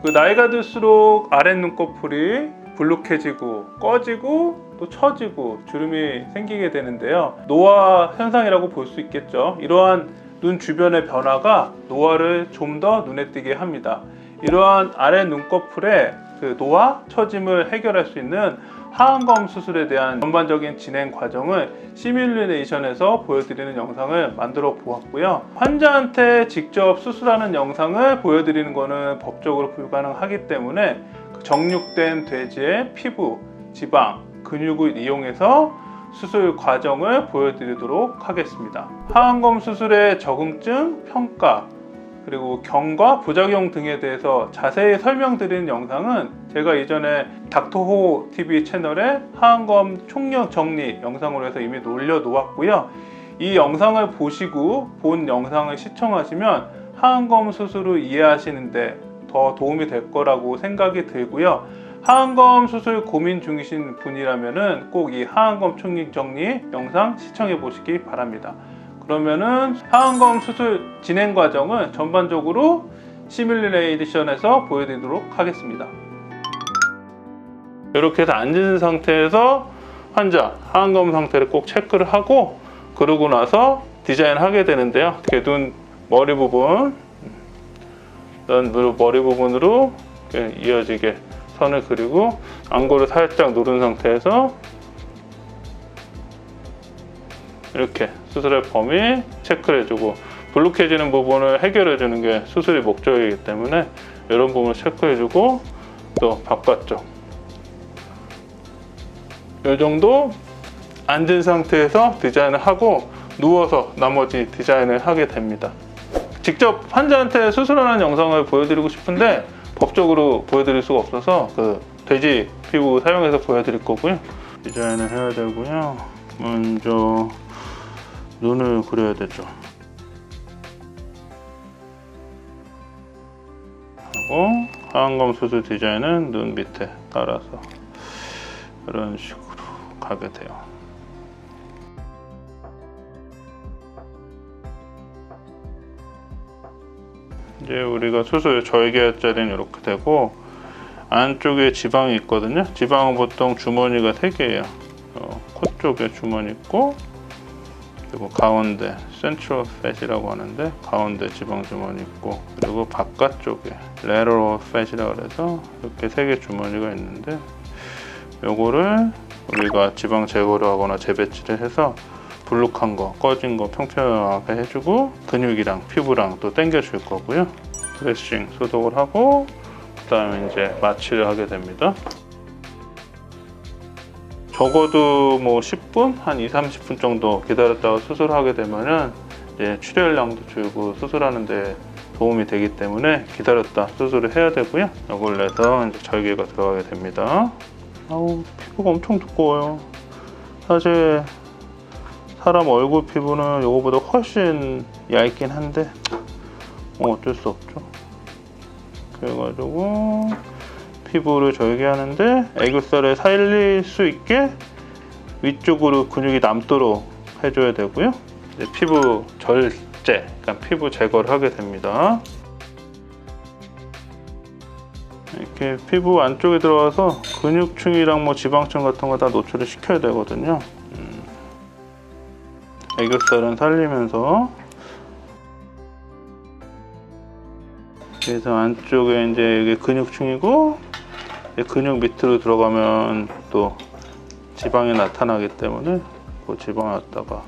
그 나이가 들수록 아랫 눈꺼풀이 불룩해지고 꺼지고 또 처지고 주름이 생기게 되는데요. 노화 현상이라고 볼 수 있겠죠. 이러한 눈 주변의 변화가 노화를 좀 더 눈에 띄게 합니다. 이러한 아랫 눈꺼풀의 그 노화, 처짐을 해결할 수 있는 하안검 수술에 대한 전반적인 진행 과정을 시뮬레이션에서 보여드리는 영상을 만들어 보았고요. 환자한테 직접 수술하는 영상을 보여드리는 것은 법적으로 불가능하기 때문에 정육된 돼지의 피부, 지방, 근육을 이용해서 수술 과정을 보여드리도록 하겠습니다. 하안검 수술의 적응증, 평가, 그리고 경과, 부작용 등에 대해서 자세히 설명드리는 영상은 제가 이전에 닥터호 TV 채널에 하안검 총력 정리 영상으로 해서 이미 올려놓았고요. 이 영상을 보시고 본 영상을 시청하시면 하안검 수술을 이해하시는데 더 도움이 될 거라고 생각이 들고요. 하안검 수술 고민 중이신 분이라면 꼭 이 하안검 총력 정리 영상 시청해 보시기 바랍니다. 그러면은 하안검 수술 진행 과정을 전반적으로 시뮬레이션에서 보여드리도록 하겠습니다. 이렇게 해서 앉은 상태에서 환자 하안검 상태를 꼭 체크를 하고 그러고 나서 디자인하게 되는데요. 이렇게 눈 머리 부분, 머리 부분으로 이어지게 선을 그리고 안구를 살짝 누른 상태에서 이렇게 수술의 범위 체크를 해주고 불룩해지는 부분을 해결해주는 게 수술의 목적이기 때문에 이런 부분을 체크해주고 또 바깥쪽 이 정도 앉은 상태에서 디자인을 하고 누워서 나머지 디자인을 하게 됩니다. 직접 환자한테 수술하는 영상을 보여드리고 싶은데 법적으로 보여드릴 수가 없어서 그 돼지 피부 사용해서 보여드릴 거고요. 디자인을 해야 되고요. 먼저 눈을 그려야 되죠. 하고 하안검 수술 디자인은 눈 밑에 따라서 이런 식으로 가게 돼요. 이제 우리가 수술 절개할 자리는 이렇게 되고 안쪽에 지방이 있거든요. 지방은 보통 주머니가 3개예요. 코 쪽에 주머니 있고 그리고 가운데 센트럴 팻이라고 하는데 가운데 지방 주머니 있고 그리고 바깥쪽에 레터럴 팻이라고 해서 이렇게 3개 주머니가 있는데 요거를 우리가 지방 제거를 하거나 재배치를 해서 불룩한 거, 꺼진 거 평평하게 해주고 근육이랑 피부랑 또 당겨줄 거고요. 드레싱 소독을 하고 그 다음에 이제 마취를 하게 됩니다. 적어도 뭐 10분? 한 2-30분 정도 기다렸다가 수술하게 되면은 이제 출혈량도 줄고 수술하는데 도움이 되기 때문에 기다렸다 수술을 해야 되고요. 이걸 내서 이제 절개가 들어가게 됩니다. 아우, 피부가 엄청 두꺼워요. 사실 사람 얼굴 피부는 이거보다 훨씬 얇긴 한데 어쩔 수 없죠. 그래가지고 피부를 절개하는데 애교살에 살릴 수 있게 위쪽으로 근육이 남도록 해줘야 되고요. 이제 피부 절제, 그러니까 피부 제거를 하게 됩니다. 이렇게 피부 안쪽에 들어가서 근육층이랑 뭐 지방층 같은 거 다 노출을 시켜야 되거든요. 애교살은 살리면서 그래서 안쪽에 이제 이게 근육층이고 근육 밑으로 들어가면 또 지방이 나타나기 때문에 그 지방을 갖다가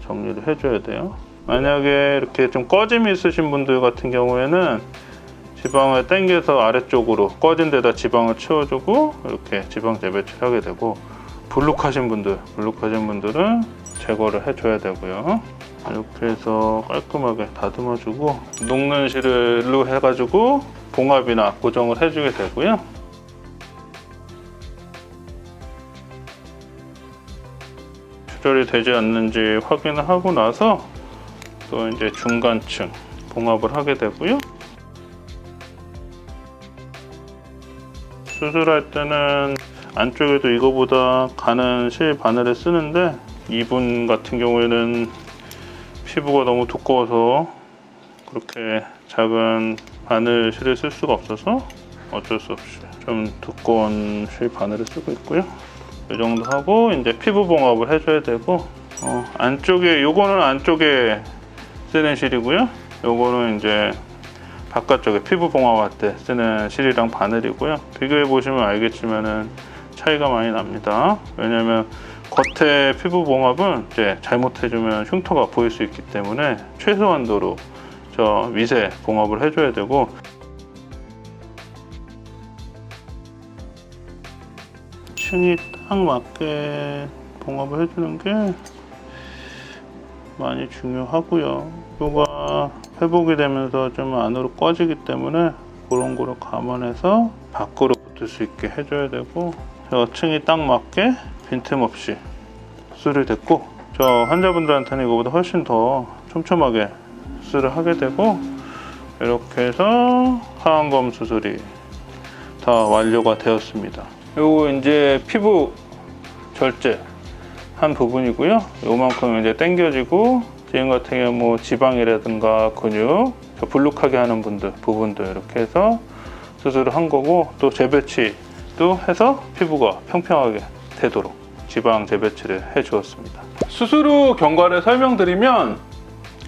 정리를 해줘야 돼요. 만약에 이렇게 좀 꺼짐이 있으신 분들 같은 경우에는 지방을 당겨서 아래쪽으로 꺼진 데다 지방을 채워주고 이렇게 지방 재배치를 하게 되고 불룩하신 분들은 제거를 해줘야 되고요. 이렇게 해서 깔끔하게 다듬어주고 녹는 실로 해가지고 봉합이나 고정을 해주게 되고요. 출혈이 되지 않는지 확인을 하고 나서 또 이제 중간층 봉합을 하게 되고요. 수술할 때는 안쪽에도 이거보다 가는 실 바늘을 쓰는데 이분 같은 경우에는 피부가 너무 두꺼워서 그렇게 작은 바늘 실을 쓸 수가 없어서 어쩔 수 없이 좀 두꺼운 실 바늘을 쓰고 있고요. 이 정도 하고 이제 피부 봉합을 해줘야 되고, 안쪽에, 요거는 안쪽에 쓰는 실이고요. 요거는 이제 바깥쪽에 피부 봉합할 때 쓰는 실이랑 바늘이고요. 비교해 보시면 알겠지만은 차이가 많이 납니다. 왜냐면 겉에 피부 봉합은 이제 잘못해주면 흉터가 보일 수 있기 때문에 최소한도로 저 미세 봉합을 해줘야 되고, 층이 딱 맞게 봉합을 해주는 게 많이 중요하고요. 피부가 회복이 되면서 좀 안으로 꺼지기 때문에 그런 거를 감안해서 밖으로 붙을 수 있게 해줘야 되고, 저 층이 딱 맞게 빈틈없이 수술이 됐고, 저 환자분들한테는 이거보다 훨씬 더 촘촘하게 수술을 하게 되고, 이렇게 해서 하안검 수술이 다 완료가 되었습니다. 요거 이제 피부 절제 한 부분이고요. 요만큼 이제 당겨지고, 지금 같은 경우 뭐 지방이라든가 근육 불룩하게 하는 부분들 이렇게 해서 수술을 한 거고, 또 재배치도 해서 피부가 평평하게 되도록 지방 재배치를 해 주었습니다. 수술 후 경과를 설명드리면,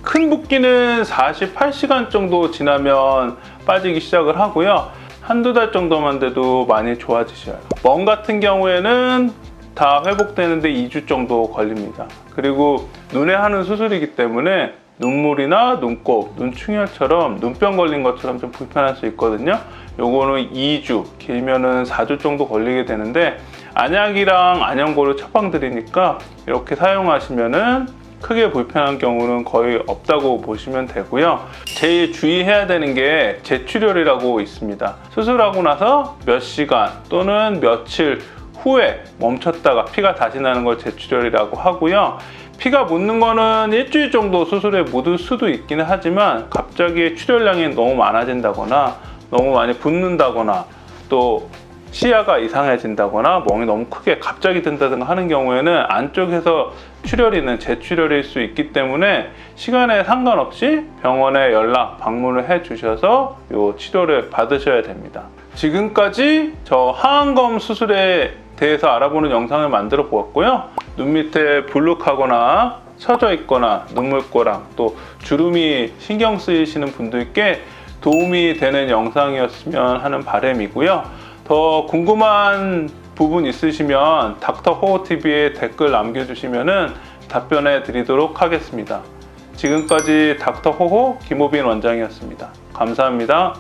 큰 붓기는 48시간 정도 지나면 빠지기 시작을 하고요. 한두 달 정도만 돼도 많이 좋아지셔요. 멍 같은 경우에는 다 회복되는데 2주 정도 걸립니다. 그리고 눈에 하는 수술이기 때문에 눈물이나 눈곱, 눈충혈처럼 눈병 걸린 것처럼 좀 불편할 수 있거든요. 요거는 2주, 길면은 4주 정도 걸리게 되는데, 안약이랑 안연고를 처방드리니까 이렇게 사용하시면은 크게 불편한 경우는 거의 없다고 보시면 되고요. 제일 주의해야 되는 게 재출혈이라고 있습니다. 수술하고 나서 몇 시간 또는 며칠 후에 멈췄다가 피가 다시 나는 걸 재출혈이라고 하고요. 피가 묻는 거는 일주일 정도 수술에 묻을 수도 있기는 하지만, 갑자기 출혈량이 너무 많아진다거나 너무 많이 붓는다거나 또 시야가 이상해진다거나 멍이 너무 크게 갑자기 든다든가 하는 경우에는 안쪽에서 출혈이는 재출혈일 수 있기 때문에 시간에 상관없이 병원에 방문을 해 주셔서 이 치료를 받으셔야 됩니다. 지금까지 저 하안검 수술에 대해서 알아보는 영상을 만들어 보았고요. 눈 밑에 불룩하거나 처져 있거나 눈물고랑 또 주름이 신경 쓰이시는 분들께 도움이 되는 영상이었으면 하는 바람이고요. 더 궁금한 부분 있으시면 닥터호호TV에 댓글 남겨주시면 답변해 드리도록 하겠습니다. 지금까지 닥터호호 김호빈 원장이었습니다. 감사합니다.